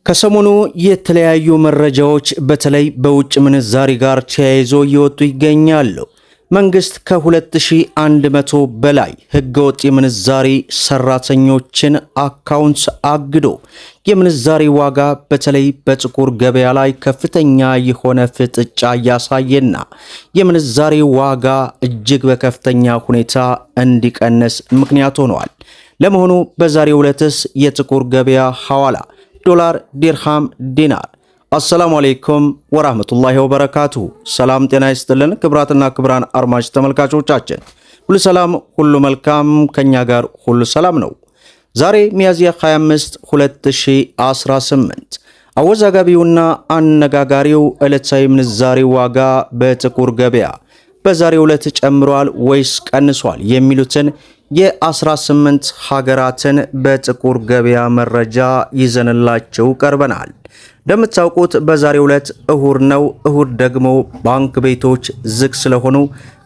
ከሰሞኑ የተለያዩ መረጃዎች በተለይ በውጭ ምንዛሪ ጋር ተያይዞ እየወጡ ይገኛሉ። መንግስት ከ2100 በላይ ህገወጥ የምንዛሪ ሰራተኞችን አካውንት አግዶ የምንዛሪ ዋጋ በተለይ በጥቁር ገበያ ላይ ከፍተኛ የሆነ ፍጥጫ ያሳየና የምንዛሪ ዋጋ እጅግ በከፍተኛ ሁኔታ እንዲቀንስ ምክንያት ሆኗል። ለመሆኑ በዛሬው ዕለትስ የጥቁር ገበያ ሐዋላ ዶላር፣ ዲርሃም፣ ዲናር። አሰላሙ አለይኩም ወራህመቱላሂ ወበረካቱሁ። ሰላም ጤና ይስጥልን ክብራትና ክብራን አድማጭ ተመልካቾቻችን ሁሉ ሰላም ሁሉ መልካም፣ ከኛ ጋር ሁሉ ሰላም ነው። ዛሬ ሚያዝያ 25 2018 አወዛጋቢውና አነጋጋሪው ዕለታዊ ምንዛሬ ዋጋ በጥቁር ገበያ በዛሬው ዕለት ጨምሯል ወይስ ቀንሷል የሚሉትን የ18 ሀገራትን በጥቁር ገበያ መረጃ ይዘንላችሁ ቀርበናል። እንደምታውቁት በዛሬው ዕለት እሁድ ነው። እሁድ ደግሞ ባንክ ቤቶች ዝግ ስለሆኑ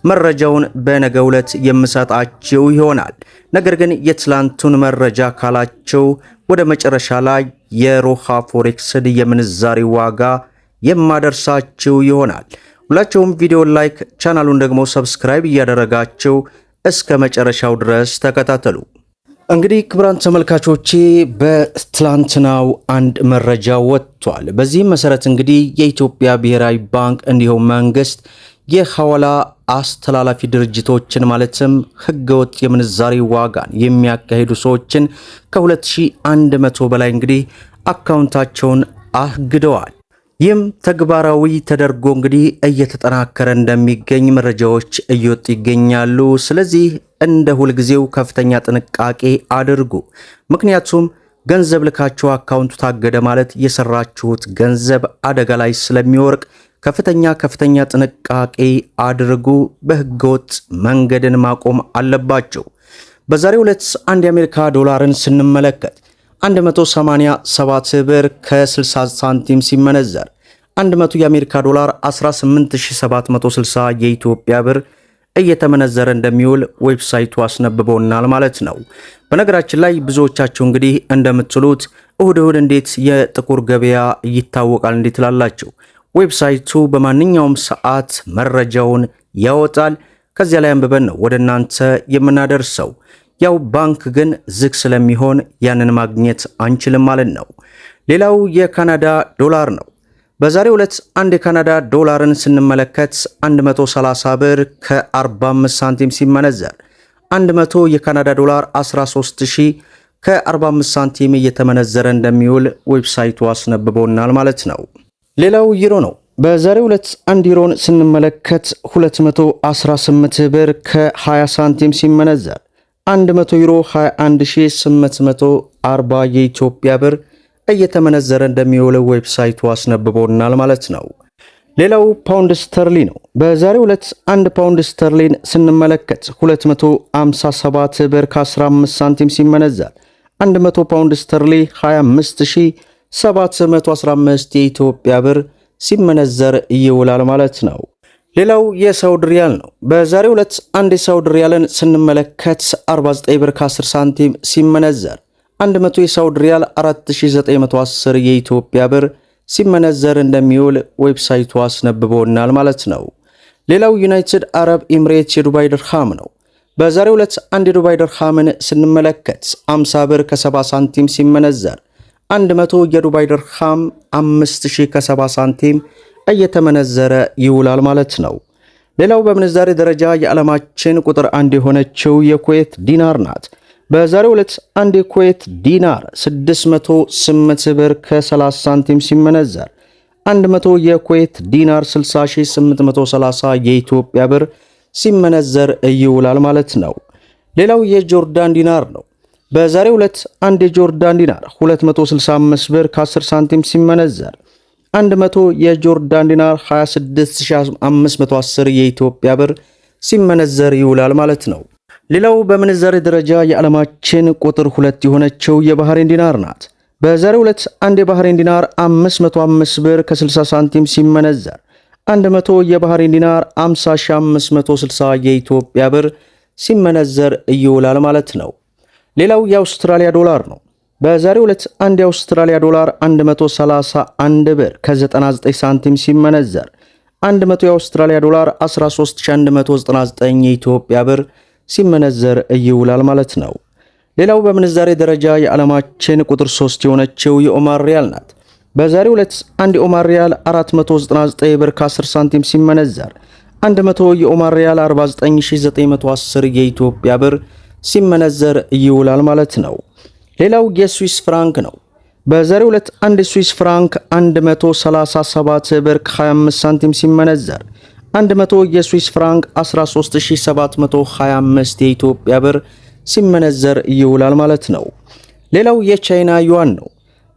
መረጃውን በነገው ዕለት የምሰጣችሁ ይሆናል። ነገር ግን የትላንቱን መረጃ ካላችሁ ወደ መጨረሻ ላይ የሮሃ ፎሬክስን የምንዛሬ ዋጋ የማደርሳችሁ ይሆናል። ሁላችሁም ቪዲዮ ላይክ፣ ቻናሉን ደግሞ ሰብስክራይብ እያደረጋችሁ እስከ መጨረሻው ድረስ ተከታተሉ። እንግዲህ ክቡራን ተመልካቾቼ በትላንትናው አንድ መረጃ ወጥቷል። በዚህም መሰረት እንግዲህ የኢትዮጵያ ብሔራዊ ባንክ እንዲሁም መንግስት የሐዋላ አስተላላፊ ድርጅቶችን ማለትም ህገወጥ የምንዛሬ ዋጋን የሚያካሂዱ ሰዎችን ከ2100 በላይ እንግዲህ አካውንታቸውን አግደዋል። ይህም ተግባራዊ ተደርጎ እንግዲህ እየተጠናከረ እንደሚገኝ መረጃዎች እየወጡ ይገኛሉ። ስለዚህ እንደ ሁልጊዜው ከፍተኛ ጥንቃቄ አድርጉ። ምክንያቱም ገንዘብ ልካችሁ አካውንቱ ታገደ ማለት የሰራችሁት ገንዘብ አደጋ ላይ ስለሚወርቅ ከፍተኛ ጥንቃቄ አድርጉ። በህገወጥ መንገድን ማቆም አለባቸው። በዛሬው ዕለት አንድ የአሜሪካ ዶላርን ስንመለከት 187 ብር ከ60 ሳንቲም ሲመነዘር 100 የአሜሪካ ዶላር 18760 የኢትዮጵያ ብር እየተመነዘረ እንደሚውል ዌብሳይቱ አስነብቦናል ማለት ነው። በነገራችን ላይ ብዙዎቻችሁ እንግዲህ እንደምትሉት እሁድ እንዴት የጥቁር ገበያ ይታወቃል እንዴት ላላችሁ፣ ዌብሳይቱ በማንኛውም ሰዓት መረጃውን ያወጣል። ከዚያ ላይ አንብበን ነው ወደ እናንተ የምናደርሰው። ያው ባንክ ግን ዝግ ስለሚሆን ያንን ማግኘት አንችልም ማለት ነው። ሌላው የካናዳ ዶላር ነው። በዛሬው ዕለት አንድ የካናዳ ዶላርን ስንመለከት 130 ብር ከ45 ሳንቲም ሲመነዘር 100 የካናዳ ዶላር 13000 ከ45 ሳንቲም እየተመነዘረ እንደሚውል ዌብሳይቱ አስነብቦናል ማለት ነው። ሌላው ዩሮ ነው። በዛሬው ዕለት አንድ ዩሮን ስንመለከት 218 ብር ከ20 ሳንቲም ሲመነዘር 100 ዩሮ 21840 የኢትዮጵያ ብር እየተመነዘረ እንደሚውል ዌብሳይቱ አስነብቦናል ማለት ነው። ሌላው ፓውንድ ስተርሊ ነው። በዛሬው ዕለት አንድ ፓውንድ ስተርሊን ስንመለከት 257 ብር ከ15 ሳንቲም ሲመነዘር 100 ፓውንድ ስተርሊ 25715 የኢትዮጵያ ብር ሲመነዘር ይውላል ማለት ነው። ሌላው የሳውዲ ሪያል ነው። በዛሬው ዕለት አንድ የሳውዲ ሪያልን ስንመለከት 49 ብር ከ10 ሳንቲም ሲመነዘር 100 የሳውዲ ሪያል 4910 የኢትዮጵያ ብር ሲመነዘር እንደሚውል ዌብሳይቱ አስነብቦናል ማለት ነው። ሌላው ዩናይትድ አረብ ኤምሬትስ የዱባይ ድርሃም ነው። በዛሬው ዕለት አንድ የዱባይ ድርሃምን ስንመለከት 50 ብር ከ70 ሳንቲም ሲመነዘር 100 የዱባይ ድርሃም 5000 ከ70 ሳንቲም እየተመነዘረ ይውላል ማለት ነው። ሌላው በምንዛሬ ደረጃ የዓለማችን ቁጥር 1 የሆነችው የኩዌት ዲናር ናት። በዛሬው ዕለት አንድ የኩዌት ዲናር 608 ብር ከ30 ሳንቲም ሲመነዘር 100 የኩዌት ዲናር 60830 የኢትዮጵያ ብር ሲመነዘር ይውላል ማለት ነው። ሌላው የጆርዳን ዲናር ነው። በዛሬው ዕለት አንድ የጆርዳን ዲናር 265 ብር ከ10 ሳንቲም ሲመነዘር 100 የጆርዳን ዲናር 26510 የኢትዮጵያ ብር ሲመነዘር ይውላል ማለት ነው። ሌላው በምንዛሬ ደረጃ የዓለማችን ቁጥር 2 የሆነችው የባህሬን ዲናር ናት። በዛሬው ዕለት አንድ የባህሬን ዲናር 505 ብር ከ60 ሳንቲም ሲመነዘር 100 የባህሬን ዲናር 50560 የኢትዮጵያ ብር ሲመነዘር ይውላል ማለት ነው። ሌላው የአውስትራሊያ ዶላር ነው። በዛሬው ዕለት አንድ የአውስትራሊያ ዶላር 131 ብር ከ99 ሳንቲም ሲመነዘር 100 የአውስትራሊያ ዶላር 13199 የኢትዮጵያ ብር ሲመነዘር ይውላል ማለት ነው። ሌላው በምንዛሬ ደረጃ የዓለማችን ቁጥር 3 የሆነችው የኦማር ሪያል ናት። በዛሬው ዕለት አንድ የኦማር ሪያል 499 ብር ከ10 ሳንቲም ሲመነዘር 100 የኦማር ሪያል 49910 የኢትዮጵያ ብር ሲመነዘር ይውላል ማለት ነው። ሌላው የስዊስ ፍራንክ ነው። በዛሬው ዕለት አንድ ስዊስ ፍራንክ 137 ብር ከ25 ሳንቲም ሲመነዘር 100 የስዊስ ፍራንክ 13725 የኢትዮጵያ ብር ሲመነዘር ይውላል ማለት ነው። ሌላው የቻይና ዩዋን ነው።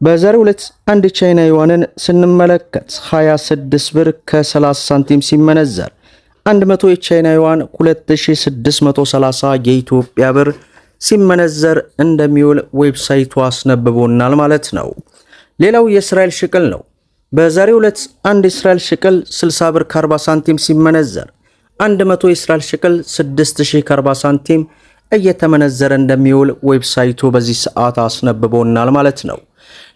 በዛሬው ዕለት አንድ ቻይና ዩዋንን ስንመለከት 26 ብር ከ30 ሳንቲም ሲመነዘር 100 የቻይና ዩዋን 2630 የኢትዮጵያ ብር ሲመነዘር እንደሚውል ዌብሳይቱ አስነብቦናል ማለት ነው። ሌላው የእስራኤል ሽቅል ነው። በዛሬው ዕለት አንድ የእስራኤል ሽቅል 60 ብር ከ40 ሳንቲም ሲመነዘር 100 የእስራኤል ሽቅል 6000 ከ40 ሳንቲም እየተመነዘረ እንደሚውል ዌብሳይቱ በዚህ ሰዓት አስነብቦናል ማለት ነው።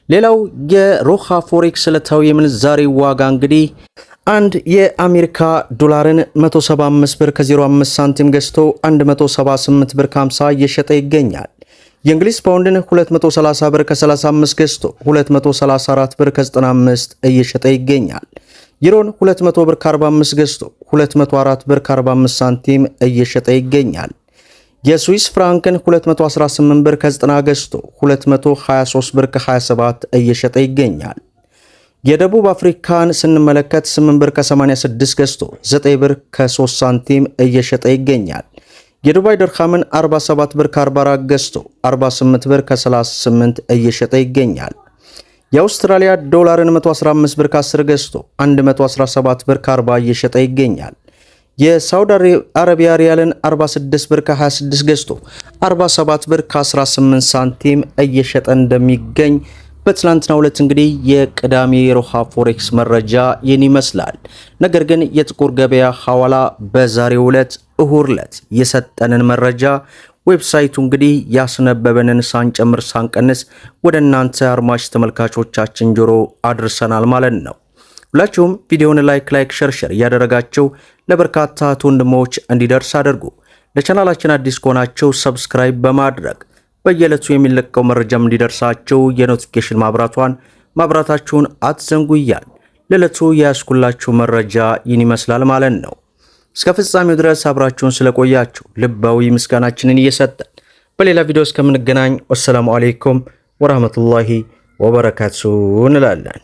ሌላው የሮሃ ፎሬክስ ዕለታዊ የምንዛሬ ዋጋ እንግዲህ አንድ የአሜሪካ ዶላርን 175 ብር ከ05 ሳንቲም ገዝቶ 178 ብር ከ50 እየሸጠ ይገኛል። የእንግሊዝ ፓውንድን 230 ብር ከ35 ገዝቶ 234 ብር ከ95 እየሸጠ ይገኛል። ዩሮን 200 ብር ከ45 ገዝቶ 204 ብር ከ45 ሳንቲም እየሸጠ ይገኛል። የስዊስ ፍራንክን 218 ብር ከ90 ገዝቶ 223 ብር ከ27 እየሸጠ ይገኛል። የደቡብ አፍሪካን ስንመለከት 8 ብር ከ86 ገዝቶ 9 ብር ከ3 ሳንቲም እየሸጠ ይገኛል። የዱባይ ድርሃምን 47 ብር ከ44 ገዝቶ 48 ብር ከ38 እየሸጠ ይገኛል። የአውስትራሊያ ዶላርን 115 ብር ከ10 ገዝቶ 117 ብር ከ40 እየሸጠ ይገኛል። የሳውዲ አረቢያ ሪያልን 46 ብር ከ26 ገዝቶ 47 ብር ከ18 ሳንቲም እየሸጠ እንደሚገኝ በትላንትናው ዕለት እንግዲህ የቅዳሜ የሮሃ ፎሬክስ መረጃ ይህን ይመስላል። ነገር ግን የጥቁር ገበያ ሐዋላ በዛሬው ዕለት እሁድ ዕለት የሰጠንን መረጃ ዌብሳይቱ እንግዲህ ያስነበበንን ሳንጨምር ሳንቀንስ ወደ እናንተ አድማጭ ተመልካቾቻችን ጆሮ አድርሰናል ማለት ነው። ሁላችሁም ቪዲዮውን ላይክ ሸር እያደረጋችሁ ለበርካታ ወንድሞች እንዲደርስ አድርጉ። ለቻናላችን አዲስ ከሆናችሁ ሰብስክራይብ በማድረግ በየዕለቱ የሚለቀው መረጃም እንዲደርሳችሁ የኖቲፊኬሽን ማብራታችሁን አትዘንጉ እያል ለዕለቱ ያስኩላችሁ መረጃ ይህን ይመስላል ማለት ነው። እስከ ፍጻሜው ድረስ አብራችሁን ስለቆያችሁ ልባዊ ምስጋናችንን እየሰጠን በሌላ ቪዲዮ እስከምንገናኝ ወሰላሙ አለይኩም ወራህመቱላሂ ወበረካቱሁ እንላለን።